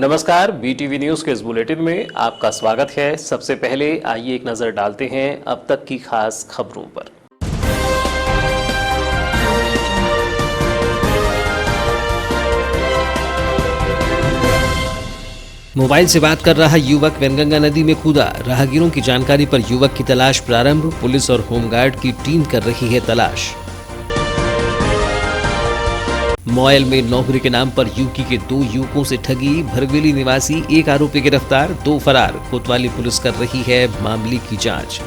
नमस्कार, BTV news के इस बुलेटिन में आपका स्वागत है। सबसे पहले आइए एक नजर डालते हैं अब तक की खास खबरों पर। मोबाइल से बात कर रहा युवक वैनगंगा नदी में कूदा। राहगीरों की जानकारी पर युवक की तलाश प्रारंभ। पुलिस और होमगार्ड की टीम कर रही है तलाश। मॉयल में नौकरी के नाम पर यूपी के 2 युवकों से ठगी। भरवेली निवासी एक आरोपी गिरफ्तार, 2 फरार। कोतवाली पुलिस कर रही है मामले की जांच।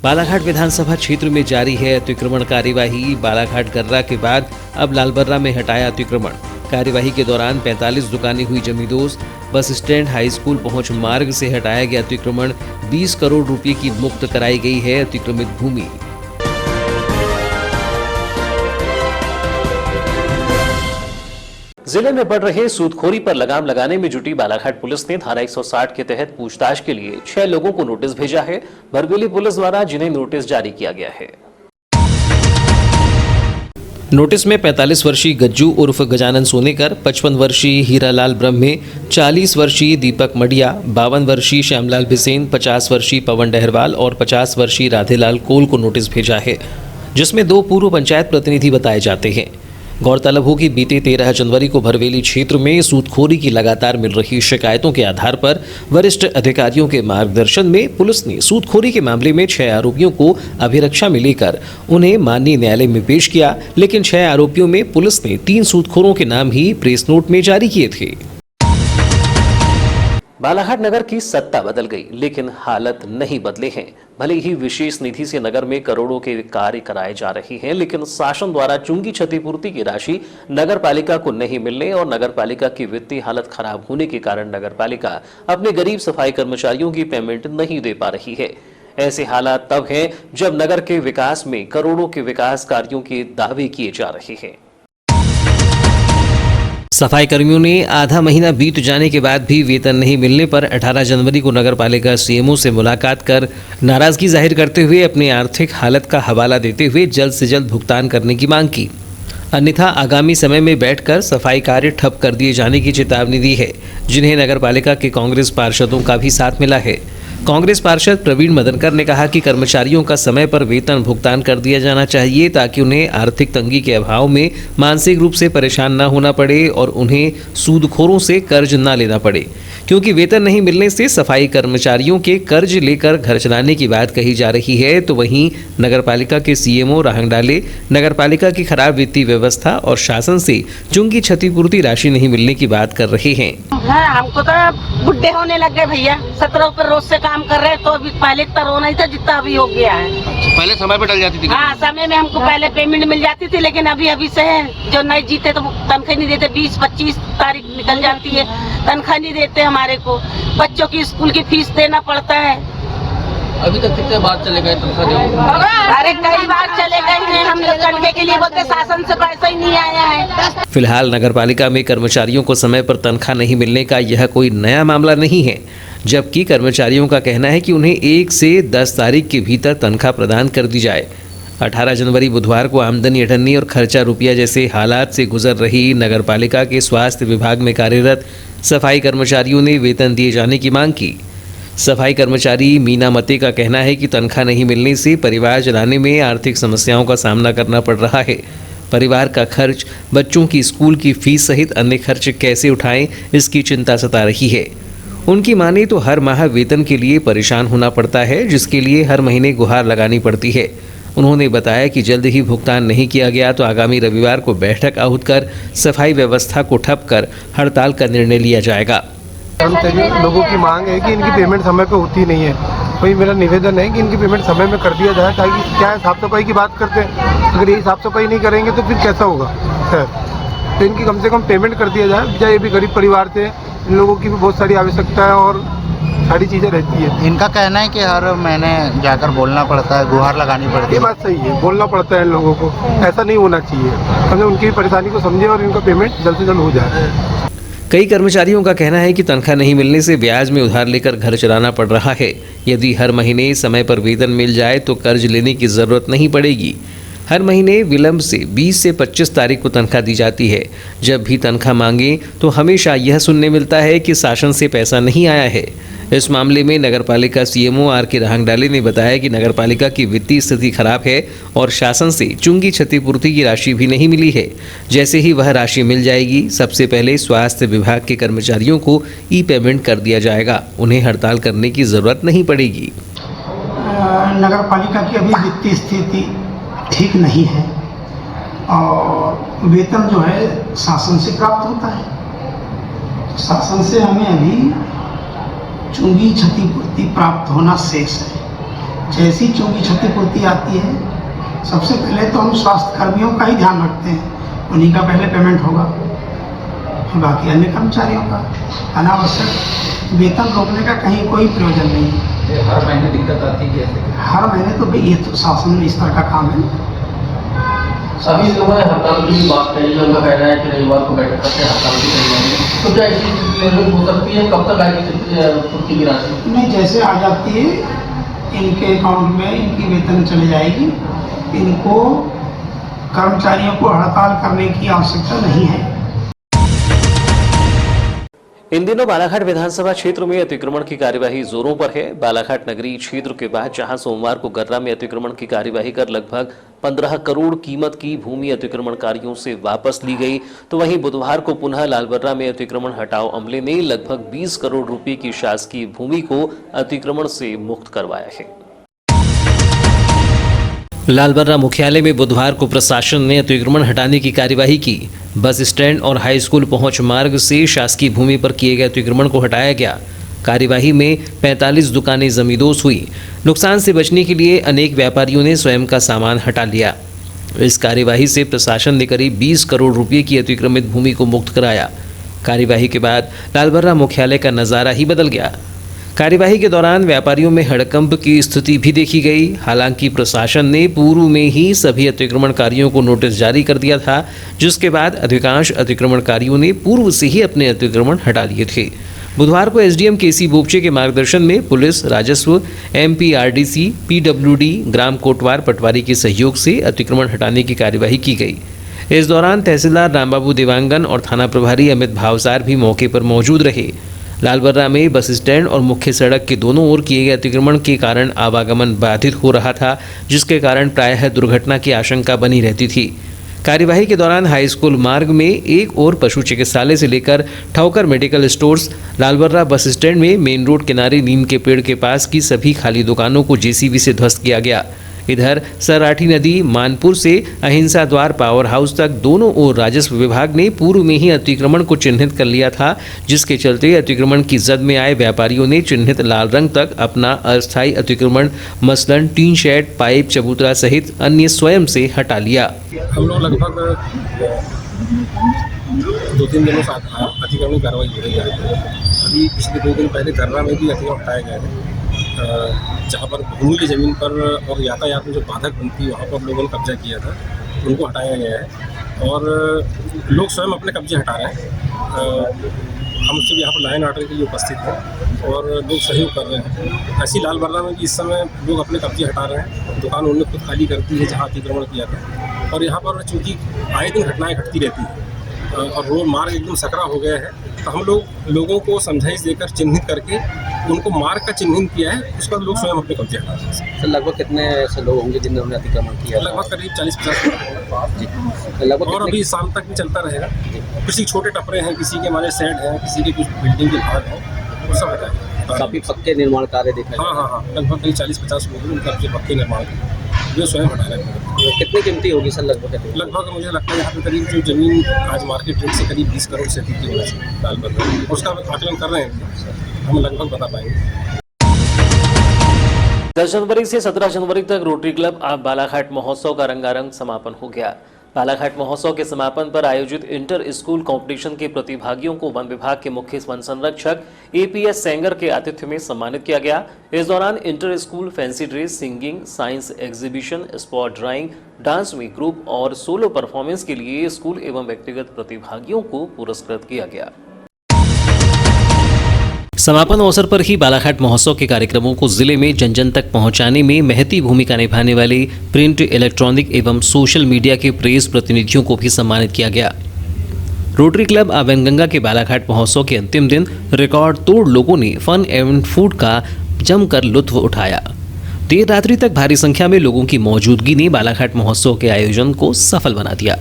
बालाघाट विधानसभा क्षेत्र में जारी है अतिक्रमण कार्यवाही। बालाघाट गर्रा के बाद अब लालबर्रा में हटाया अतिक्रमण। कार्यवाही के दौरान 45 दुकानें हुई जमींदोज। बस स्टैंड, हाई स्कूल पहुंच मार्ग से हटाया गया अतिक्रमण। 20 करोड़ रुपए की मुक्त कराई गई है अतिक्रमित भूमि। जिले में बढ़ रहे सूदखोरी पर लगाम लगाने में जुटी बालाघाट पुलिस ने धारा 160 के तहत पूछताछ के लिए 6 लोगों को नोटिस भेजा है। भरवेली पुलिस द्वारा जिन्हें नोटिस जारी किया गया है। नोटिस में 45 वर्षीय गज्जू उर्फ गजानन सोनेकर, 55 वर्षीय हीरालाल ब्रह्मे, 40 वर्षीय दीपक मडिया, 52 वर्षीय श्यामलाल बिसेन, 50 वर्षीय पवन डहरवाल और 50 वर्षीय राधेलाल कोल को नोटिस भेजा है, जिसमें 2 पूर्व पंचायत प्रतिनिधि बताए जाते हैं। गौरतलब हो कि बीते 13 जनवरी को भरवेली क्षेत्र में सूदखोरी की लगातार मिल रही शिकायतों के आधार पर वरिष्ठ अधिकारियों के मार्गदर्शन में पुलिस ने सूदखोरी के मामले में 6 आरोपियों को अभिरक्षा में लेकर उन्हें माननीय न्यायालय में पेश किया। लेकिन 6 आरोपियों में पुलिस ने 3 सूदखोरों के नाम ही प्रेस नोट में जारी किए थे। बालाघाट नगर की सत्ता बदल गई, लेकिन हालत नहीं बदले हैं। भले ही विशेष निधि से नगर में करोड़ों के कार्य कराए जा रहे हैं, लेकिन शासन द्वारा चुंगी क्षतिपूर्ति की राशि नगर पालिका को नहीं मिलने और नगर पालिका की वित्तीय हालत खराब होने के कारण नगर पालिका अपने गरीब सफाई कर्मचारियों की पेमेंट नहीं दे पा रही है। ऐसे हालात तब हैं जब नगर के विकास में करोड़ों के विकास कार्यों के दावे किए जा रहे हैं। सफाई कर्मियों ने आधा महीना बीत जाने के बाद भी वेतन नहीं मिलने पर 18 जनवरी को नगरपालिका सीएमओ से मुलाकात कर नाराजगी जाहिर करते हुए अपनी आर्थिक हालत का हवाला देते हुए जल्द से जल्द भुगतान करने की मांग की। अन्यथा आगामी समय में बैठकर सफाई कार्य ठप कर दिए जाने की चेतावनी दी है, जिन्हें नगरपालिका के कांग्रेस पार्षदों का भी साथ मिला है। कांग्रेस पार्षद प्रवीण मदनकर ने कहा कि कर्मचारियों का समय पर वेतन भुगतान कर दिया जाना चाहिए, ताकि उन्हें आर्थिक तंगी के अभाव में मानसिक रूप से परेशान न होना पड़े और उन्हें सूदखोरों से कर्ज न लेना पड़े, क्योंकि वेतन नहीं मिलने से सफाई कर्मचारियों के कर्ज लेकर घर चलाने की बात कही जा रही है। तो वहीं नगरपालिका के सीएमओ राहंग डाले नगरपालिका की खराब वित्तीय व्यवस्था और शासन से चुंगी क्षतिपूर्ति राशि नहीं मिलने की बात कर रहे हैं। हमको तो बुढ़े होने लग गए भैया, 17 ऊपर रोज से काम कर रहे हैं, तो अभी पहले इतना रोना ही था जितना अभी हो गया है। पहले समय पे डल जाती थी। हाँ, समय में हमको पहले पेमेंट मिल जाती थी, लेकिन अभी से जो नहीं जीते तो तनख्वाह नहीं देते। 20-25 तारीख निकल जाती है, तनख्वाह नहीं देते हमारे को। बच्चों की स्कूल की फीस देना पड़ता है। अभी तक कितने बार चले गए तनख्वाह? अरे कई बार चले गए हैं, हम तनख्वाह के लिए बोलते, शासन से पैसा ही नहीं आया है। फिलहाल नगरपालिका में कर्मचारियों को समय पर तनख्वाह नहीं मिलने का यह कोई नया मामला नहीं है, जबकि कर्मचारियों का कहना है कि उन्हें 1 से 10 तारीख के भीतर तनख्वाह प्रदान कर दी जाए। 18 जनवरी बुधवार को आमदनी अठन्नी और खर्चा रुपया जैसे हालात से गुजर रही नगरपालिका के स्वास्थ्य विभाग में कार्यरत सफाई कर्मचारियों ने वेतन दिए जाने की मांग की। सफाई कर्मचारी मीना मते का कहना है कि तनख्वाह नहीं मिलने से परिवार चलाने में आर्थिक समस्याओं का सामना करना पड़ रहा है। परिवार का खर्च, बच्चों की स्कूल की फीस सहित अन्य खर्च कैसे उठाएं, इसकी चिंता सता रही है। उनकी माने तो हर माह वेतन के लिए परेशान होना पड़ता है, जिसके लिए हर महीने गुहार लगानी पड़ती है। उन्होंने बताया कि जल्द ही भुगतान नहीं किया गया तो आगामी रविवार को बैठक आहूत कर सफाई व्यवस्था को ठप कर हड़ताल का निर्णय लिया जाएगा। लोगों की मांग है कि इनकी पेमेंट समय पे होती नहीं है, वही मेरा निवेदन है कि इनकी पेमेंट समय में कर दिया जाए, ताकि क्या है, साफ सफाई की बात करते हैं, अगर ये साफ सफाई नहीं करेंगे तो फिर कैसा होगा सर। तो इनकी कम से कम पेमेंट कर दिया जाए। चाहे ये भी गरीब परिवार से, इन लोगों की भी बहुत सारी आवश्यकता है और सारी चीज़ें रहती है। इनका कहना है कि हर महीने जाकर बोलना पड़ता है, गुहार लगानी पड़ती है। ये बात सही है, बोलना पड़ता है इन लोगों को, ऐसा नहीं होना चाहिए। हमने उनकी परेशानी को समझे और इनका पेमेंट जल्द से जल्द हो जाए। कई कर्मचारियों का कहना है कि तनख्वाह नहीं मिलने से ब्याज में उधार लेकर घर चलाना पड़ रहा है। यदि हर महीने समय पर वेतन मिल जाए तो कर्ज लेने की जरूरत नहीं पड़ेगी। हर महीने विलंब से 20 से 25 तारीख को तनख्वाह दी जाती है। जब भी तनख्वाह मांगे तो हमेशा यह सुनने मिलता है कि शासन से पैसा नहीं आया है। इस मामले में नगरपालिका सीएमओ आर.के. रहांगडाले ने बताया कि नगरपालिका की वित्तीय स्थिति खराब है और शासन से चुंगी क्षतिपूर्ति की राशि भी नहीं मिली है। जैसे ही वह राशि मिल जाएगी, सबसे पहले स्वास्थ्य विभाग के कर्मचारियों को ई पेमेंट कर दिया जाएगा। उन्हें हड़ताल करने की जरूरत नहीं पड़ेगी। नगर पालिका की अभी वित्तीय स्थिति ठीक नहीं है और वेतन जो है शासन से प्राप्त होता है। शासन से हमें अभी चुंगी क्षतिपूर्ति प्राप्त होना शेष है। जैसी चुंगी क्षतिपूर्ति आती है, सबसे पहले तो हम स्वास्थ्य कर्मियों का ही ध्यान रखते हैं, उन्हीं का पहले पेमेंट होगा, बाकी अन्य कर्मचारियों का। अनावश्यक वेतन रोकने का कहीं कोई प्रयोजन नहीं है। हर महीने दिक्कत आती है कैसे? हर महीने तो भाई ये तो शासन स्तर का काम है। सभी लोगों ने हड़ताल की बात कही है, उनका कहना है कि रविवार को बैठक करके हड़ताल भी करी जाएगी। तो क्या ऐसी निर्णय हो सकती है? कब तक आएगी पूर्ति की राशि? नहीं, जैसे आ जाती है इनके अकाउंट में इनकी वेतन चली जाएगी। इनको कर्मचारियों को हड़ताल करने की आवश्यकता नहीं है। इन दिनों बालाघाट विधानसभा क्षेत्र में अतिक्रमण की कार्यवाही जोरों पर है। बालाघाट नगरीय क्षेत्र के बाद जहां सोमवार को गर्रा में अतिक्रमण की कार्यवाही कर लगभग 15 करोड़ कीमत की भूमि अतिक्रमणकारियों से वापस ली गई, तो वहीं बुधवार को पुनः लालबर्रा में अतिक्रमण हटाओ अमले ने लगभग 20 करोड़ रुपए की शासकीय भूमि को अतिक्रमण से मुक्त करवाया है। लालबर्रा मुख्यालय में बुधवार को प्रशासन ने अतिक्रमण हटाने की कार्यवाही की। बस स्टैंड और हाई स्कूल पहुंच मार्ग से शासकीय भूमि पर किए गए अतिक्रमण को हटाया गया। कार्यवाही में 45 दुकानें जमींदोज हुई। नुकसान से बचने के लिए अनेक व्यापारियों ने स्वयं का सामान हटा लिया। इस कार्यवाही से प्रशासन ने करीब 20 करोड़ रुपए की अतिक्रमित भूमि को मुक्त कराया। कार्यवाही के बाद लालबर्रा मुख्यालय का नज़ारा ही बदल गया। कार्यवाही के दौरान व्यापारियों में हड़कंप की स्थिति भी देखी गई। हालांकि प्रशासन ने पूर्व में ही सभी अतिक्रमणकारियों को नोटिस जारी कर दिया था, जिसके बाद अधिकांश अतिक्रमणकारियों ने पूर्व से ही अपने अतिक्रमण हटा लिए थे। बुधवार को एसडीएम केसी बोपचे के मार्गदर्शन में पुलिस, राजस्व, एमपीआरडीसी, पीडब्ल्यूडी, ग्राम कोटवार पटवारी के सहयोग से अतिक्रमण हटाने की कार्यवाही की गई। इस दौरान तहसीलदार रामबाबू देवांगन और थाना प्रभारी अमित भावसार भी मौके पर मौजूद रहे। लालबर्रा में बस स्टैंड और मुख्य सड़क के दोनों ओर किए गए अतिक्रमण के कारण आवागमन बाधित हो रहा था, जिसके कारण प्रायः दुर्घटना की आशंका बनी रहती थी। कार्यवाही के दौरान हाई स्कूल मार्ग में एक ओर पशु चिकित्सालय से लेकर Thaukar medical stores, Lalbarra bus stand में मेन रोड किनारे नीम के पेड़ के पास की सभी खाली दुकानों को जेसीबी से ध्वस्त किया गया। इधर सराठी नदी, मानपुर से अहिंसा द्वार पावर हाउस तक दोनों ओर राजस्व विभाग ने पूर्व में ही अतिक्रमण को चिन्हित कर लिया था, जिसके चलते अतिक्रमण की जद में आए व्यापारियों ने चिन्हित लाल रंग तक अपना अस्थायी अतिक्रमण मसलन टीन शेड, पाइप, चबूतरा सहित अन्य स्वयं से हटा लिया। हम लोग लगभग 2-3 दिनों से अतिक्रमण की कार्रवाई हो रही है। अभी पिछले 2 दिन पहले गर्रा में भी अतिक्रमण हटाया गया है, जहाँ पर भूमि की ज़मीन पर और यातायात में जो बाधक बनती वहाँ पर लोगों ने कब्जा किया था, उनको हटाया गया है और लोग स्वयं अपने कब्जे हटा रहे हैं। हम सब यहाँ पर लाइन ऑर्डर के लिए उपस्थित हैं और लोग सहयोग कर रहे हैं। ऐसी लालबर्रा में भी इस समय लोग अपने कब्जे हटा रहे हैं। दुकान उन्होंने खुद खाली कर दी है जहाँ अतिक्रमण किया था, और यहाँ पर चूँकि आए दिन घटनाएँ घटती रहती हैं और रोड मार्ग एकदम सकरा हो गया है, तो हम लोग लोगों को समझाइश देकर चिन्हित करके उनको मार्ग का चिन्हित किया है। उसका लोग स्वयं अपने कब्जे हटा रहे हैं। सर, लगभग कितने ऐसे लोग होंगे जिन्होंने अतिक्रमण किया? लगभग करीब 40-50 लगभग और अभी शाम तक भी चलता रहेगा। किसी छोटे टपरे हैं, किसी के माने सेट हैं, किसी के कुछ बिल्डिंग के भाग हैं, वो सब हटाएंगे। काफ़ी पक्के निर्माण कार्य देखा। हाँ, लगभग करीब 40-50 लोग उनका अपने पक्के निर्माण जो स्वयं हटा रहे हैं। कितनी कीमती होगी सर लगभग? मुझे लगता है यहाँ पे करीब जो जमीन आज मार्केट रेट से करीब 20 करोड़ से अधिक की होना चाहिए लालबर्रा, उसका आकलन कर रहे हैं, हम लगभग बता पाएंगे। 10 जनवरी से 17 जनवरी तक रोटरी क्लब आप बालाघाट महोत्सव का रंगारंग समापन हो गया। बालाघाट महोत्सव के समापन पर आयोजित इंटर स्कूल कंपटीशन के प्रतिभागियों को वन विभाग के मुख्य वन संरक्षक एपीएस सेंगर के आतिथ्य में सम्मानित किया गया। इस दौरान inter school fancy dress, singing, science exhibition, spot drawing, dance में ग्रुप और सोलो परफॉर्मेंस के लिए स्कूल एवं व्यक्तिगत प्रतिभागियों को पुरस्कृत किया गया। समापन अवसर पर ही बालाघाट महोत्सव के कार्यक्रमों को जिले में जन जन तक पहुंचाने में महती भूमिका निभाने वाले प्रिंट, इलेक्ट्रॉनिक एवं सोशल मीडिया के प्रेस प्रतिनिधियों को भी सम्मानित किया गया। रोटरी क्लब आवेनगंगा के बालाघाट महोत्सव के अंतिम दिन रिकॉर्ड तोड़ लोगों ने फन एवं फूड का जमकर लुत्फ उठाया। देर रात्रि तक भारी संख्या में लोगों की मौजूदगी ने बालाघाट महोत्सव के आयोजन को सफल बना दिया।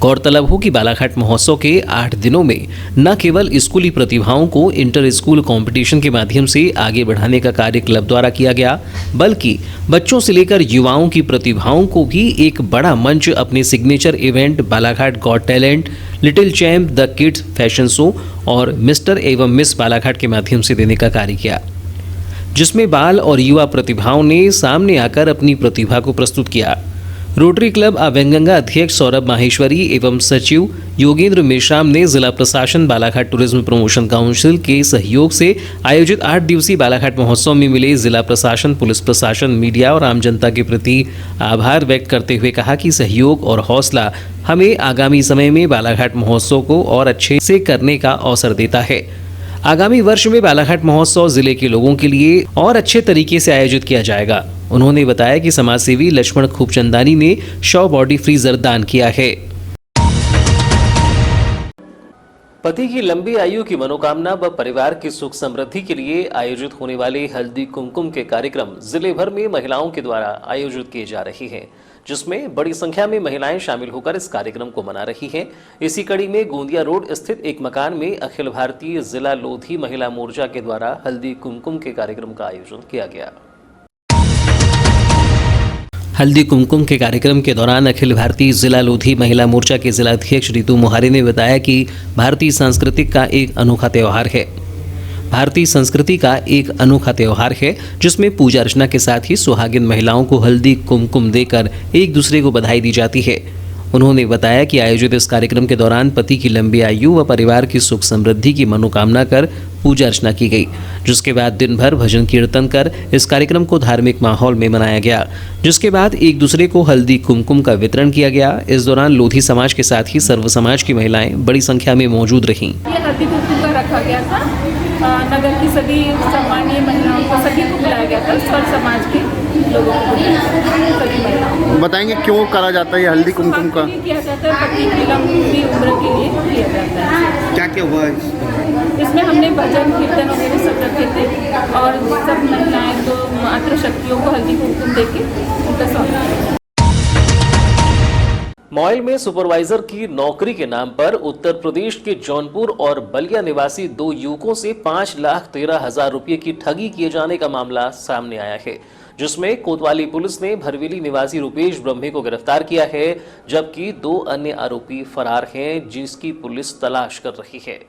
गौरतलब हो कि बालाघाट महोत्सव के 8 दिनों में न केवल स्कूली प्रतिभाओं को इंटर स्कूल कंपटीशन के माध्यम से आगे बढ़ाने का कार्य क्लब द्वारा किया गया, बल्कि बच्चों से लेकर युवाओं की प्रतिभाओं को भी एक बड़ा मंच अपने signature event Balaghat got talent, little champ, the kids fashion show और मिस्टर एवं मिस बालाघाट के माध्यम से देने का कार्य किया, जिसमें बाल और युवा प्रतिभाओं ने सामने आकर अपनी प्रतिभा को प्रस्तुत किया। रोटरी क्लब आवेनगंगा अध्यक्ष सौरभ माहेश्वरी एवं सचिव योगेंद्र मेश्राम ने जिला प्रशासन, बालाघाट टूरिज्म प्रमोशन काउंसिल के सहयोग से आयोजित 8 दिवसीय बालाघाट महोत्सव में मिले जिला प्रशासन, पुलिस प्रशासन, मीडिया और आम जनता के प्रति आभार व्यक्त करते हुए कहा कि सहयोग और हौसला हमें आगामी समय में बालाघाट महोत्सव को और अच्छे से करने का अवसर देता है। आगामी वर्ष में बालाघाट महोत्सव जिले के लोगों के लिए और अच्छे तरीके से आयोजित किया जाएगा। उन्होंने बताया कि समाजसेवी लक्ष्मण खूबचंदानी ने 100 बॉडी फ्रीजर दान किया है। पति की लंबी आयु की मनोकामना व परिवार की सुख समृद्धि के लिए आयोजित होने वाले हल्दी कुमकुम के कार्यक्रम जिले भर में महिलाओं के द्वारा आयोजित किए जा रहे हैं, जिसमें बड़ी संख्या में महिलाएं शामिल होकर इस कार्यक्रम को मना रही हैं। इसी कड़ी में गोंदिया रोड स्थित एक मकान में अखिल भारतीय जिला लोधी महिला मोर्चा के द्वारा हल्दी कुमकुम के कार्यक्रम का आयोजन किया गया। हल्दी कुमकुम के कार्यक्रम के दौरान अखिल भारतीय जिला लोधी महिला मोर्चा के जिला अध्यक्ष रितु मोहारे ने बताया कि भारतीय संस्कृति का एक अनोखा त्यौहार है जिसमें पूजा अर्चना के साथ ही सुहागिन महिलाओं को हल्दी कुमकुम देकर एक दूसरे को बधाई दी जाती है। उन्होंने बताया कि आयोजित इस कार्यक्रम के दौरान पति की लंबी आयु व परिवार की सुख समृद्धि की मनोकामना कर पूजा अर्चना की गई, जिसके बाद दिन भर भजन कीर्तन कर इस कार्यक्रम को धार्मिक माहौल में मनाया गया, जिसके बाद एक दूसरे को हल्दी कुमकुम का वितरण किया गया। इस दौरान लोधी समाज के साथ ही सर्व समाज की महिलाएं बड़ी संख्या में मौजूद रहीं। हल्दी कुमकुम का रखा गया था, नगर की सभी सामान्य महिलाओं को सभी को बुलाया गया था, सर्व समाज के लोगों को सभी महिलाओं। बताएंगे क्यों करा जाता है ये हल्दी कुमकुम का? किया जाता है पति की लंबी उम्र के लिए किया जाता है। क्या क्या हुआ इसमें हमने भजन कीर्तन वगैरह सब रखे थे और सब महिलाएं तो मातृ शक्तियों को हल्दी कुमकुम देके उनका स्वागत किया। मॉयल में सुपरवाइजर की नौकरी के नाम पर उत्तर प्रदेश के जौनपुर और बलिया निवासी 2 युवकों से 5,13,000 रुपये की ठगी किए जाने का मामला सामने आया है, जिसमें कोतवाली पुलिस ने भरवेली निवासी रुपेश ब्रह्मे को गिरफ्तार किया है, जबकि 2 अन्य आरोपी फरार हैं, जिसकी पुलिस तलाश कर रही है।